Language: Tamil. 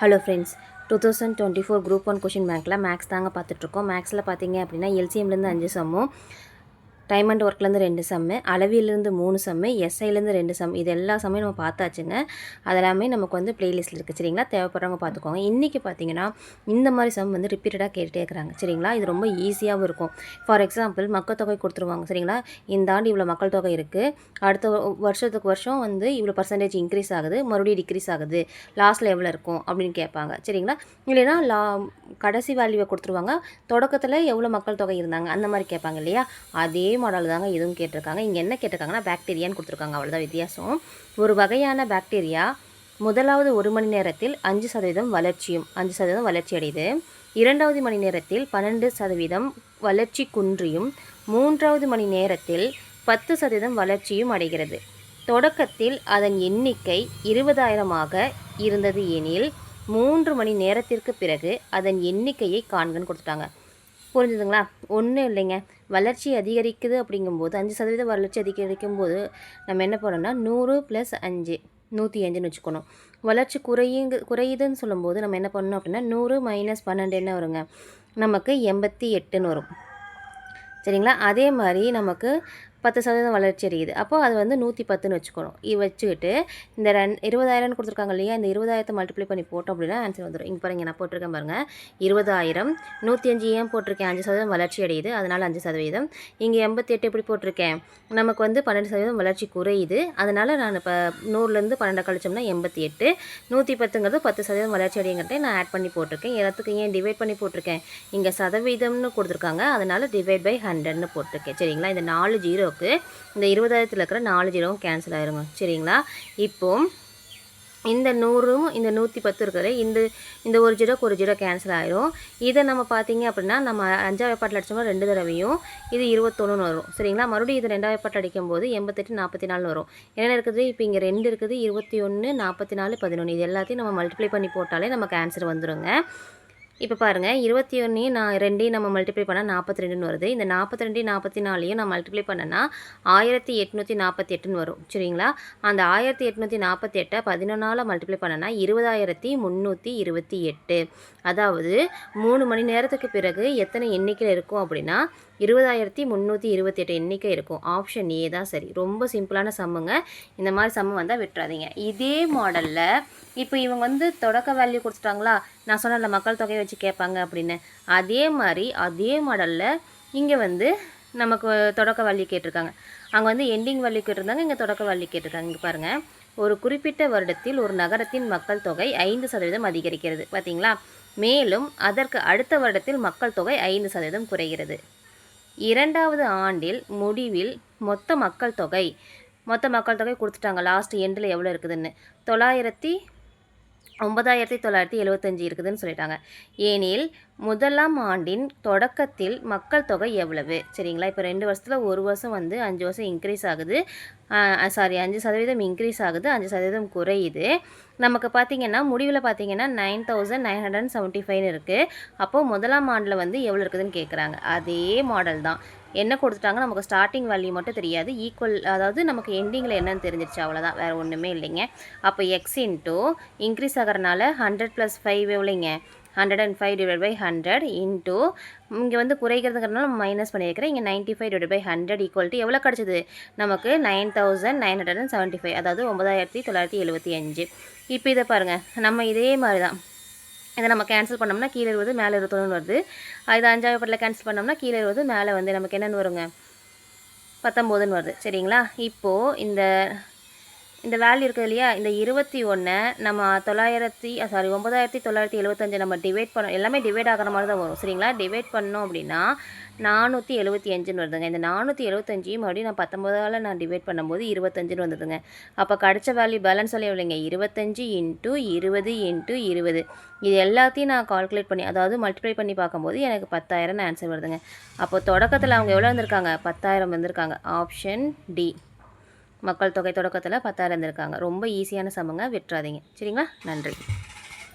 ஹலோ ஃப்ரெண்ட்ஸ், 2024 குரூப் 1 கொஷின் பேங்க்கில் மேக்ஸ் தாங்க பார்த்துட்ருக்கோம். மேக்ஸில் பார்த்தீங்க அப்படின்னா எல்சிஎம்லேருந்து 5 சம்மும், டைம் அண்ட் ஒர்க்லேருந்து 2 சம்மு, அளவியிலேருந்து 3 சம்மு, எஸ்ஐலேருந்து 2 சம், இது எல்லா சம்மையும் நம்ம பார்த்தாச்சுங்க. அதெல்லாமே நமக்கு வந்து ப்ளேலிஸ்ட்டில் இருக்குது சரிங்களா. தேவைப்படுறவங்க பார்த்துக்கோங்க. இன்றைக்கி பார்த்தீங்கன்னா இந்த மாதிரி சம் வந்து ரிப்பீட்டடாக கேட்டுகிட்டே இருக்கிறாங்க சரிங்களா. இது ரொம்ப ஈஸியாகவும் இருக்கும். ஃபார் எக்ஸாம்பிள் மக்கள் தொகை கொடுத்துருவாங்க சரிங்களா. இந்த ஆண்டு இவ்வளோ மக்கள் தொகை இருக்குது, அடுத்த வருஷத்துக்கு வருஷம் வந்து இவ்வளோ பர்சன்டேஜ் இன்க்ரீஸ் ஆகுது, மறுபடியும் டிக்ரீஸ் ஆகுது, லாஸ்ட்டில் எவ்வளோ இருக்கும் அப்படின்னு கேட்பாங்க சரிங்களா. இல்லைன்னா கடைசி வேல்யூவை கொடுத்துருவாங்க, தொடக்கத்தில் எவ்வளோ மக்கள் தொகை இருந்தாங்க அந்த மாதிரி கேட்பாங்க இல்லையா. அதே மாடல் தாங்க இதுவும் கேட்டிருக்காங்க. இங்கே என்ன கேட்டிருக்காங்கன்னா பாக்டீரியான்னு கொடுத்துருக்காங்க, அவ்வளோதான் வித்தியாசம். ஒரு வகையான பாக்டீரியா முதலாவது 1 மணி நேரத்தில் 5% வளர்ச்சியும் 5% வளர்ச்சி அடையுது, 2வது மணி நேரத்தில் 12% வளர்ச்சி குன்றியும், 3வது மணி நேரத்தில் 10% வளர்ச்சியும் அடைகிறது. தொடக்கத்தில் அதன் எண்ணிக்கை 20,000 இருந்தது எனில் 3 மணி நேரத்திற்கு பிறகு அதன் எண்ணிக்கையை காண்கன்னு கொடுத்துட்டாங்க. புரிஞ்சுதுங்களா. ஒன்றும் இல்லைங்க, வளர்ச்சி அதிகரிக்குது அப்படிங்கும்போது 5% வளர்ச்சி அதிகரிக்கும் போது நம்ம என்ன பண்ணோம்னா 100 + 5 105ன்னு வச்சுக்கணும். வளர்ச்சி குறையுதுன்னு சொல்லும்போது நம்ம என்ன பண்ணணும் அப்படின்னா 100 - 12 என்ன வருங்க, நமக்கு 88ன்னு வரும் சரிங்களா. அதே மாதிரி நமக்கு 10% வளர்ச்சி அடையுது, அப்போ அது வந்து 110ன்னு வச்சுக்கணும். வச்சுக்கிட்டு இந்த 20,000 கொடுத்துருக்காங்க இல்லையா, இந்த 20,000 மல்டிப்ளை பண்ணி போட்டோம் அப்படின்னா ஆன்சர் வந்துடும். இங்கே பாருங்கள், நான் போட்டிருக்கேன் பாருங்கள் 20,000, 105 ஏன் போட்டிருக்கேன், 5% வளர்ச்சி அடையுது அதனால் 5%. இங்கே 88 எப்படி போட்டிருக்கேன், நமக்கு வந்து 12% வளர்ச்சி குறையுது, அதனால் நான் இப்போ 100லேருந்து 12 கழிச்சோம்னா 88, 110ங்கிறது 10% வளர்ச்சி அடையுங்கிறத நான் ஆட் பண்ணி போட்டிருக்கேன். எல்லாத்துக்கும் ஏன் டிவைட் பண்ணி போட்டிருக்கேன், இங்கே சதவீதம்னு கொடுத்துருக்காங்க அதனால் டிவைட் பை 100ன்னு போட்டிருக்கேன் சரிங்களா. இந்த 4 ஜீரோக்கு இந்த 20,000 இருக்கிற 4 ஜீரோவும் கேன்சல் ஆயிருங்க சரிங்களா. இப்போ இந்த 100ம் இந்த 110 இருக்கிற இந்த ஒரு ஜீரோக்கு ஒரு ஜீரோ கேன்சல் ஆயிரும். இதை நம்ம பார்த்தீங்க அப்படின்னா நம்ம 5வது பாட்டில் அடித்தோம்னா 2 தடவையும் இது 21ன்னு வரும் சரிங்களா. மறுபடியும் இது 2வது பாட்டில் அடிக்கும்போது 88 44 வரும். என்ன இருக்குது, இப்போ இங்கே 2 இருக்குது, 21 44 11, இது எல்லாத்தையும் நம்ம மல்டிப்ளை பண்ணி போட்டாலே நமக்கு ஆன்சர் வந்துடுங்க. இப்போ பாருங்கள், 21 நான் 2 நம்ம மல்டிப்ளை பண்ணால் 42ன்னு வருது. இந்த 42 44 நான் மல்டிப்ளை பண்ணேன்னா 1848ன்னு வரும் சரிங்களா. அந்த 1848 11ஆல் மல்டிப்ளை பண்ணேன்னா 20,328. அதாவது 3 மணி நேரத்துக்கு பிறகு எத்தனை எண்ணிக்கையில் இருக்கும் அப்படின்னா 20,328 எண்ணிக்கை இருக்கும். ஆப்ஷன் ஏ தான் சரி. ரொம்ப சிம்பிளான சம்முங்க. இந்த மாதிரி சம்மு வந்தால் விட்டுறாதீங்க. இதே மாடலில் இப்போ இவங்க வந்து தொடக்க வேல்யூ கொடுத்துட்டாங்களா, நான் சொன்னல மக்கள் தொகையை வச்சு கேட்பாங்க அப்படின்னு, அதே மாதிரி அதே மாடலில் இங்கே வந்து நமக்கு தொடக்க வேல்யூ கேட்டிருக்காங்க. அங்கே வந்து எண்டிங் வேல்யூ கேட்டிருந்தாங்க, இங்கே தொடக்க வேல்யூ கேட்டிருக்காங்க. இங்கே பாருங்கள், ஒரு குறிப்பிட்ட வருடத்தில் ஒரு நகரத்தின் மக்கள் தொகை 5% அதிகரிக்கிறது பார்த்தீங்களா. மேலும் அதற்கு அடுத்த வருடத்தில் மக்கள் தொகை 5% குறைகிறது. 2வது ஆண்டில் முடிவில் மொத்த மக்கள் தொகை கொடுத்துட்டாங்க. லாஸ்ட் எண்டில் எவ்வளோ இருக்குதுன்னு 9,975 இருக்குதுன்னு சொல்லிட்டாங்க. ஏனில் முதலாம் ஆண்டின் தொடக்கத்தில் மக்கள் தொகை எவ்வளவு சரிங்களா. இப்போ 2 வருஷத்தில் ஒரு வருஷம் வந்து 5 வருஷம் இன்க்ரீஸ் ஆகுது, 5% இன்க்ரீஸ் ஆகுது, 5% குறையுது. நமக்கு பார்த்திங்கன்னா முடிவில் பார்த்திங்கன்னா 9,975 இருக்குது. அப்போது முதலாம் ஆண்டில் வந்து எவ்வளோ இருக்குதுன்னு கேட்குறாங்க. அதே மாடல் தான். என்ன கொடுத்துட்டாங்க, நமக்கு ஸ்டார்டிங் வேல்யூ மட்டும் தெரியாது, ஈக்குவல் அதாவது நமக்கு எண்டிங்கில் என்னன்னு தெரிஞ்சிருச்சு, அவ்வளோதான், வேறு ஒன்றுமே இல்லைங்க. அப்போ எக்ஸ் இன்ட்டு இன்க்ரீஸ் ஆகிறனால 100 + 5 எவ்வளோங்க, 105/100 இன்ட்டு இங்கே வந்து குறைக்கிறதுங்கிறதுனால மைனஸ் பண்ணியிருக்கிறேன், இங்கே 95/100 ஈக்குவல் டு எவ்வளோ கிடச்சிது நமக்கு 9,975, அதாவது 9,975. இப்போ இதை பாருங்கள், நம்ம இதே மாதிரி தான் இதை நம்ம கேன்சல் பண்ணோம்னா கீழே 20 மேலே 21 வருது. இது 5வது பாட்டில் கேன்சல் பண்ணோம்னா கீழே 20 மேலே வந்து நமக்கு என்னென்னு வருங்க 19ன்னு வருது சரிங்களா. இப்போது இந்த வேல்யூ இருக்குது இல்லையா, இந்த 21 நம்ம 9,975 நம்ம டிவைட் பண்ணோம், எல்லாமே டிவைட் ஆகிற மாதிரி தான் வரும் சரிங்களா. டிவைட் பண்ணோம் அப்படின்னா 475ன்னு வருதுங்க. இந்த 475 மறுபடியும் நான் 19ஆல் நான் டிவைட் பண்ணும்போது 25ன்னு வந்ததுங்க. அப்போ கிடச்ச வேல்யூ பேலன்ஸ் வேல்யூ எவ்வளோங்க, 25 × 20 × 20. இது எல்லாத்தையும் நான் கால்குலேட் பண்ணி அதாவது மல்டிப்ளை பண்ணி பார்க்கும்போது எனக்கு 10,000 ஆன்சர் வருதுங்க. அப்போ தொடக்கத்தில் அவங்க எவ்வளோ வந்திருக்காங்க, 10,000 வந்திருக்காங்க. ஆப்ஷன் டி, மக்கள் தொகை தொடக்கத்தில் 10,000 இருந்திருக்காங்க. ரொம்ப ஈஸியான சம்முங்க, விட்டுறாதீங்க சரிங்களா. நன்றி.